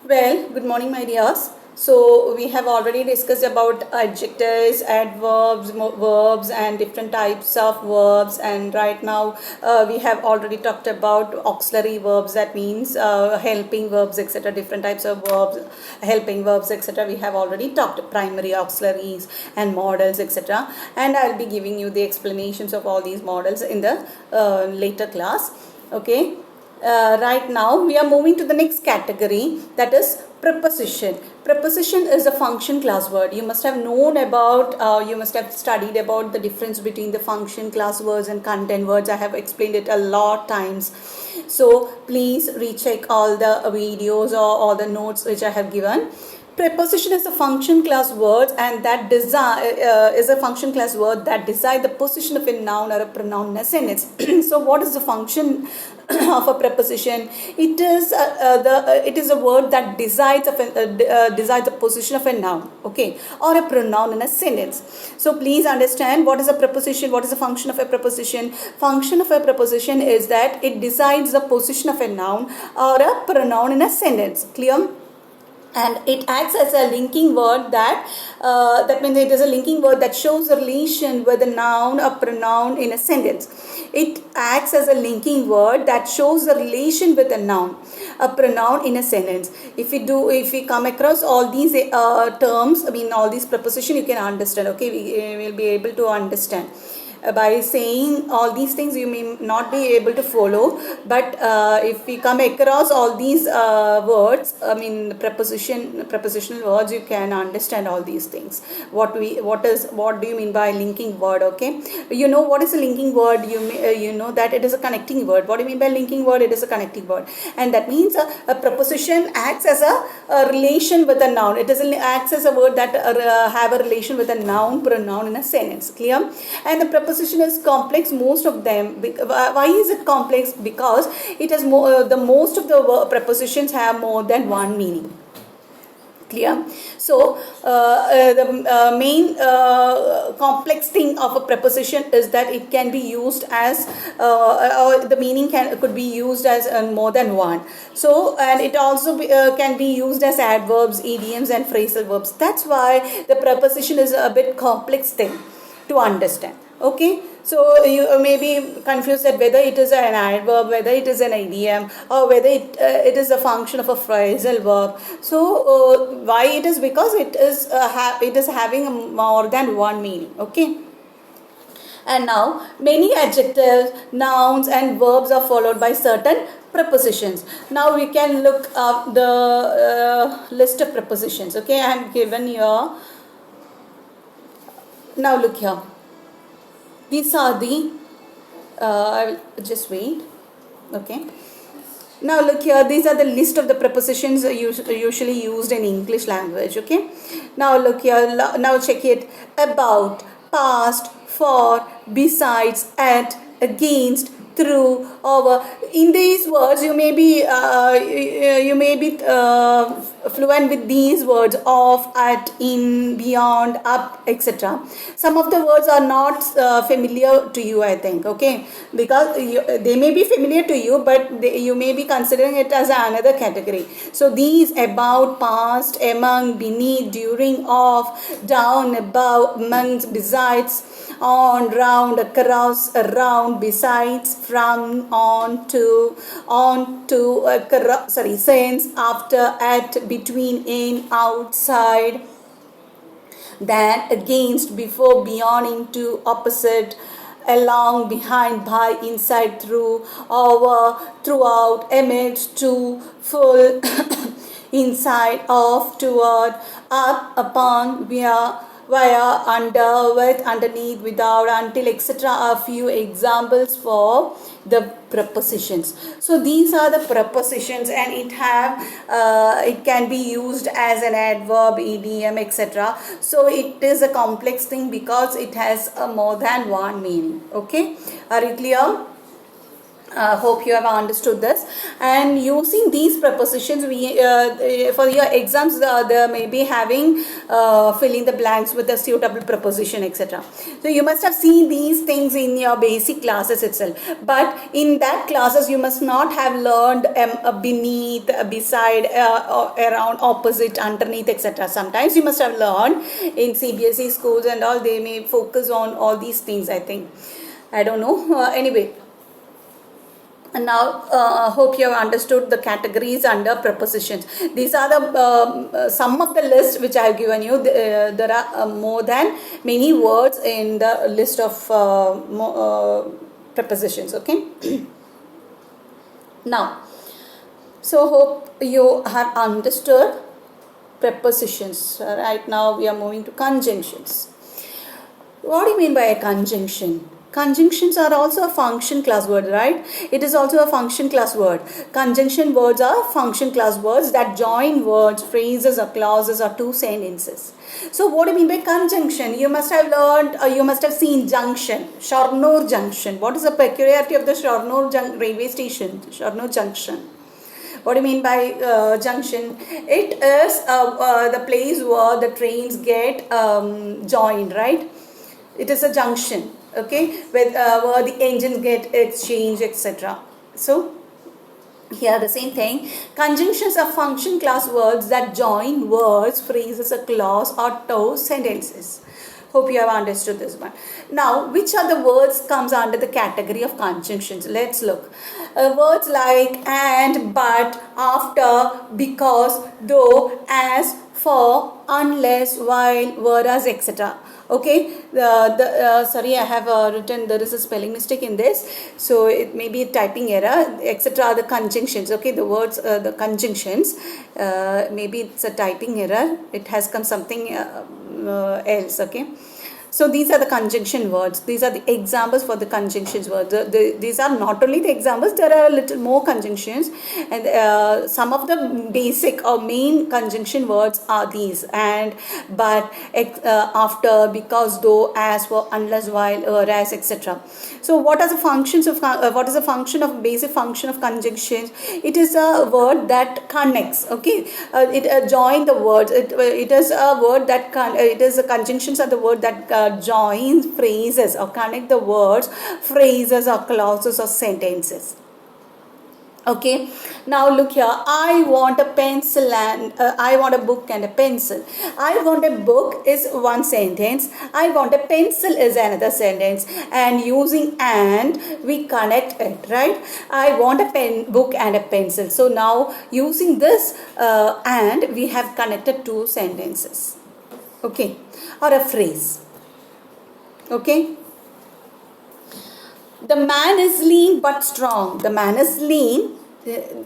Well, good morning, my dears. So we have already discussed about adjectives, adverbs, verbs, and different types of verbs. And right now, we have already talked about auxiliary verbs. That means helping verbs, etc. Different types of verbs, helping verbs, etc. We have already talked primary, auxiliaries, and models, etc. And I'll be giving you the explanations of all these models in the later class. Okay. Right now we are moving to the next category, that is preposition. Preposition is a function class word. You must have known about, you must have studied about the difference between the function class words and content words. I have explained it a lot times. So please recheck all the videos or all the notes which I have given. Preposition is a function class word, and that is a function class word that decide the position of a noun or a pronoun in a sentence. So what is the function of a preposition? It is it is a word that decides decides the position of a noun, okay, or a pronoun in a sentence. So please understand what is a preposition, what is the function of a preposition. Function of a preposition is that it decides the position of a noun or a pronoun in a sentence. Clear? And it acts as a linking word that means it is a linking word that shows a relation with a noun or pronoun in a sentence. It acts as a linking word that shows a relation with a noun, a pronoun in a sentence. If we come across all these terms, I mean all these preposition, you can understand. Okay, we will be able to understand. By saying all these things you may not be able to follow, but if we come across all these words, I mean prepositional words, you can understand all these things. What do you mean by linking word? Okay, you know what is a linking word. You know that it is a connecting word. What do you mean by linking word? It is a connecting word, and that means a preposition acts as a relation with a noun. It acts as a word that have a relation with a noun, pronoun in a sentence. Clear? And the preposition is complex, most of them. Why is it complex? Because it has most of the prepositions have more than one meaning. Clear? So the main complex thing of a preposition is that it can be used as or the meaning could be used as more than one. So, and it also can be used as adverbs, idioms, and phrasal verbs. That's why the preposition is a bit complex thing to understand. Okay, so you may be confused that whether it is an adverb, whether it is an idiom, or whether it is a function of a phrasal verb. So why it is? Because it is having more than one meaning. Okay. And now many adjectives, nouns, and verbs are followed by certain prepositions. Now we can look up the list of prepositions. Okay, I am given here. Now look here. These are the, I will just wait. Okay. Now look here, these are the list of the prepositions usually used in English language. Okay. Now look here, now check it. About, past, for, besides, at, against, through, over. In these words you may be fluent with these words: of, at, in, beyond, up, etc. Some of the words are not familiar to you, I think. Okay, because they may be familiar to you, but you may be considering it as another category. So these: about, past, among, beneath, during, of, down, above, amongst, besides, on, round, across, around, besides, from, on to, since, after, at, between, in, outside, than, against, before, beyond, into, opposite, along, behind, by, inside, through, over, throughout, amidst, to, full, inside, of, toward, up, upon, via, under, with, underneath, without, until, etc. are few examples for the prepositions. So these are the prepositions, and it can be used as an adverb, idiom, etc. So it is a complex thing because it has more than one meaning. Okay, are you clear? Hope you have understood this. And using these prepositions, we for your exams, they may be having filling the blanks with a suitable preposition, etc. So you must have seen these things in your basic classes itself. But in that classes, you must not have learned beneath, beside, around, opposite, underneath, etc. Sometimes you must have learned in CBSE schools and all. They may focus on all these things, I think. I don't know. Anyway. And now, hope you have understood the categories under prepositions. These are the some of the list which I have given you. There are more than many words in the list of prepositions. Okay. Now, so hope you have understood prepositions. Right now, we are moving to conjunctions. What do you mean by a conjunction? Conjunctions are also a function class word, right? It is also a function class word. Conjunction words are function class words that join words, phrases or clauses or two sentences. So what do you mean by conjunction? You must have learned, you must have seen junction, Shornur Junction. What is the peculiarity of the Shornur railway station, Shornur Junction? What do you mean by junction? It is the place where the trains get joined, right? It is a junction, okay, with where the engines get exchanged, etc. So here the same thing. Conjunctions are function class words that join words, phrases, a clause or two sentences. Hope you have understood this one. Now, which are the words comes under the category of conjunctions? Let's look. Words like and, but, after, because, though, as, for, unless, while, whereas, etc. Okay, sorry, I have written, there is a spelling mistake in this, so it may be a typing error, etc. are the conjunctions. Okay, the words, the conjunctions, maybe it's a typing error, it has come something else. Okay, so these are the conjunction words. These are the examples for the conjunctions words. These are not only the examples, there are a little more conjunctions, and some of the basic or main conjunction words are these: and, but, after, because, though, as, for, unless, while, whereas, etc. So what are the functions of what is the function of basic function of conjunctions? It is a word that connects. Okay, it join the words. It is a word that it is a conjunctions are the word that joins phrases or connect the words, phrases or clauses or sentences. Okay, now look here. I want a pencil and I want a book and a pencil. I want a book is one sentence. I want a pencil is another sentence. And using and, we connect it, right? I want a book and a pencil. So now using this and, we have connected two sentences. Okay, or a phrase. Okay. The man is lean but strong. The man is lean,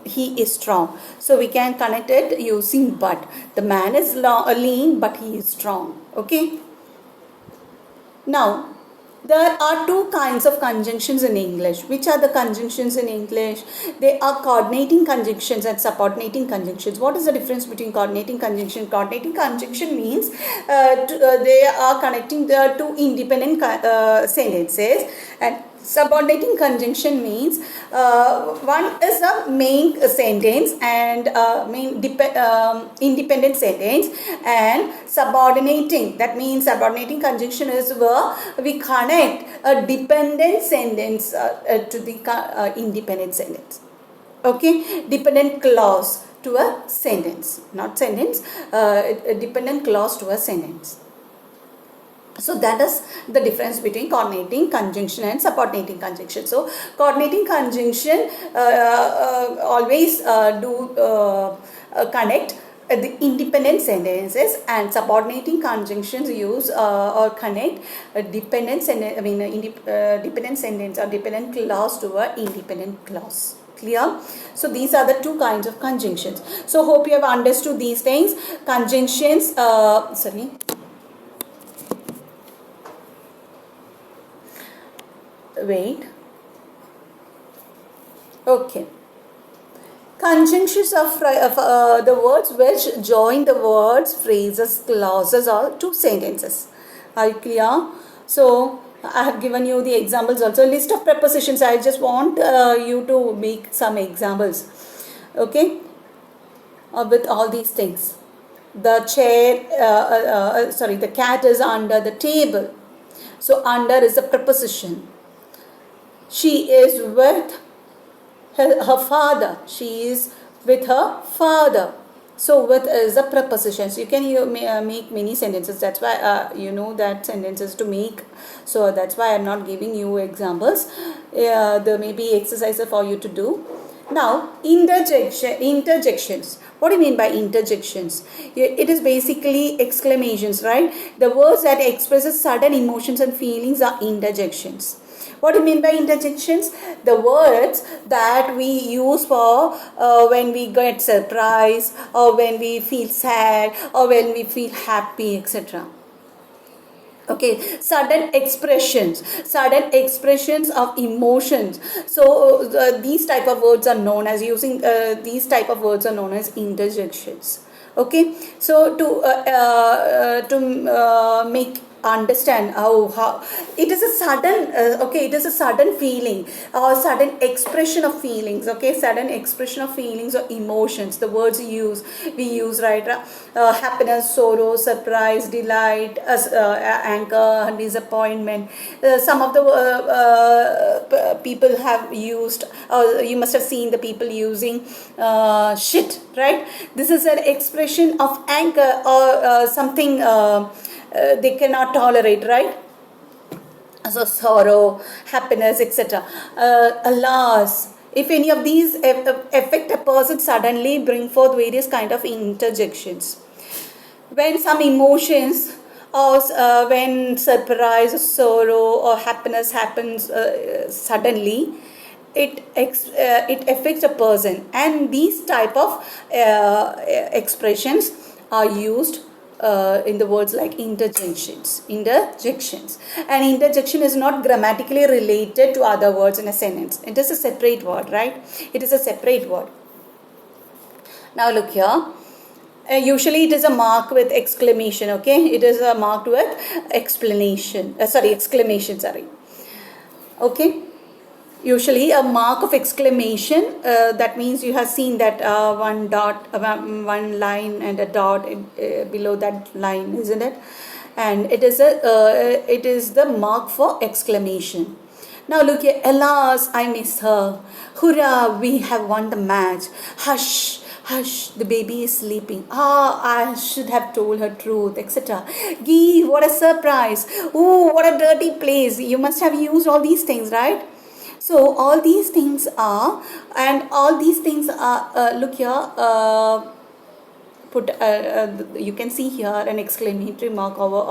he is strong. So we can connect it using but. The man is lean but he is strong. Okay. Now, there are two kinds of conjunctions in English. Which are the conjunctions in English? They are coordinating conjunctions and subordinating conjunctions. What is the difference between coordinating conjunction? Coordinating conjunction means they are connecting the two independent sentences, and subordinating conjunction means one is a main sentence and main independent sentence, and subordinating, that means subordinating conjunction is where we connect a dependent sentence to the independent sentence. Okay, dependent clause to a sentence, not sentence, a dependent clause to a sentence. So that is the difference between coordinating conjunction and subordinating conjunction. So coordinating conjunction always do connect the independent sentences, and subordinating conjunctions use or connect a dependent sentence, dependent sentence or dependent clause to a independent clause. Clear? So these are the two kinds of conjunctions. So hope you have understood these things. Conjunctions, wait. Okay. Conjunctions of the words which join the words, phrases, clauses or two sentences. Are you clear? So I have given you the examples also. List of prepositions. I just want you to make some examples. Okay. With all these things. The chair, sorry, the cat is under the table. So under is a preposition. She is with her father. She is with her father. So with is a preposition. So you can make many sentences. That's why you know that sentences to make. So that's why I'm not giving you examples. There may be exercises for you to do. Now interjections. What do you mean by interjections? It is basically exclamations, right? The words that expresses sudden emotions and feelings are interjections. What do you mean by interjections? The words that we use for when we get surprised, or when we feel sad, or when we feel happy, etc. Okay, sudden expressions of emotions. So these type of words are known as interjections. Okay, so to make understand how it is a sudden it is a sudden feeling or sudden expression of feelings. Okay, sudden expression of feelings or emotions, the words we use, right? Happiness, sorrow, surprise, delight, anger, disappointment. Some of the people have used, you must have seen the people using shit, right? This is an expression of anger or something they cannot tolerate, right? So sorrow, happiness, etc. Alas, if any of these affect a person, suddenly bring forth various kind of interjections. When some emotions, or when surprise, or sorrow, or happiness happens suddenly, it affects a person, and these type of expressions are used in the words like interjections. And interjection is not grammatically related to other words in a sentence. It is a separate word, right? It is a separate word. Now look here. Usually it is a mark with exclamation. Okay, it is a marked with exclamation. Okay. Usually a mark of exclamation, that means you have seen that one dot, one line and a dot below that line, isn't it? And it is the mark for exclamation. Now look here. Alas, I miss her. Hurrah, we have won the match. Hush, hush, the baby is sleeping. Ah, I should have told her truth, etc. Gee, what a surprise. Oh, what a dirty place. You must have used all these things, right? So all these things are, look here, you can see here an exclamatory mark over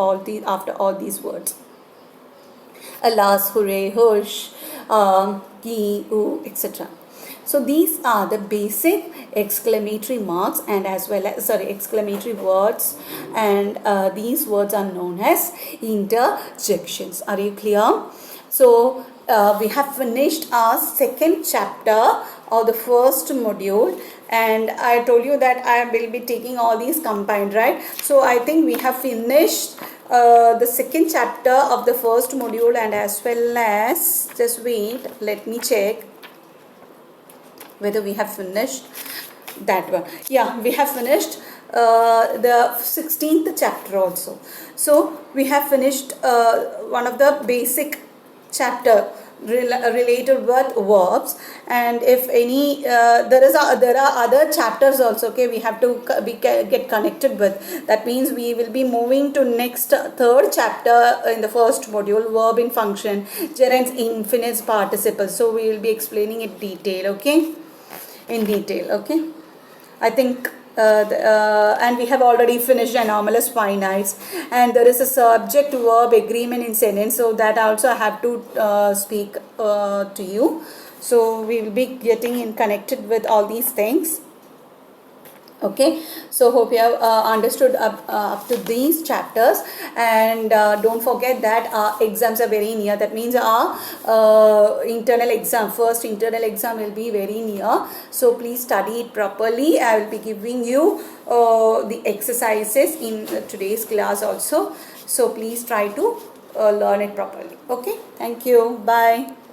after all these words. Alas, hooray, hush, gee, ooh, etc. So these are the basic exclamatory marks and as well as exclamatory words, and these words are known as interjections. Are you clear? So we have finished our second chapter of the first module, and I told you that I will be taking all these combined, right? So I think we have finished the second chapter of the first module, and as well as, just wait, let me check whether we have finished that one. Yeah, we have finished the 16th chapter also. So we have finished one of the basic chapter related with verbs, and if any there are other chapters also, okay, we have to get connected with. That means we will be moving to next third chapter in the first module, verb in function, gerunds, infinites, participles. So we will be explaining it in detail, okay. I think and we have already finished anomalous finites, and there is a subject verb agreement in sentence, so that also I have to speak to you. So we will be getting in connected with all these things. Okay, so hope you have understood up to these chapters, and don't forget that our exams are very near. That means our first internal exam will be very near. So please study it properly. I will be giving you the exercises in today's class also. So please try to learn it properly. Okay, thank you, bye.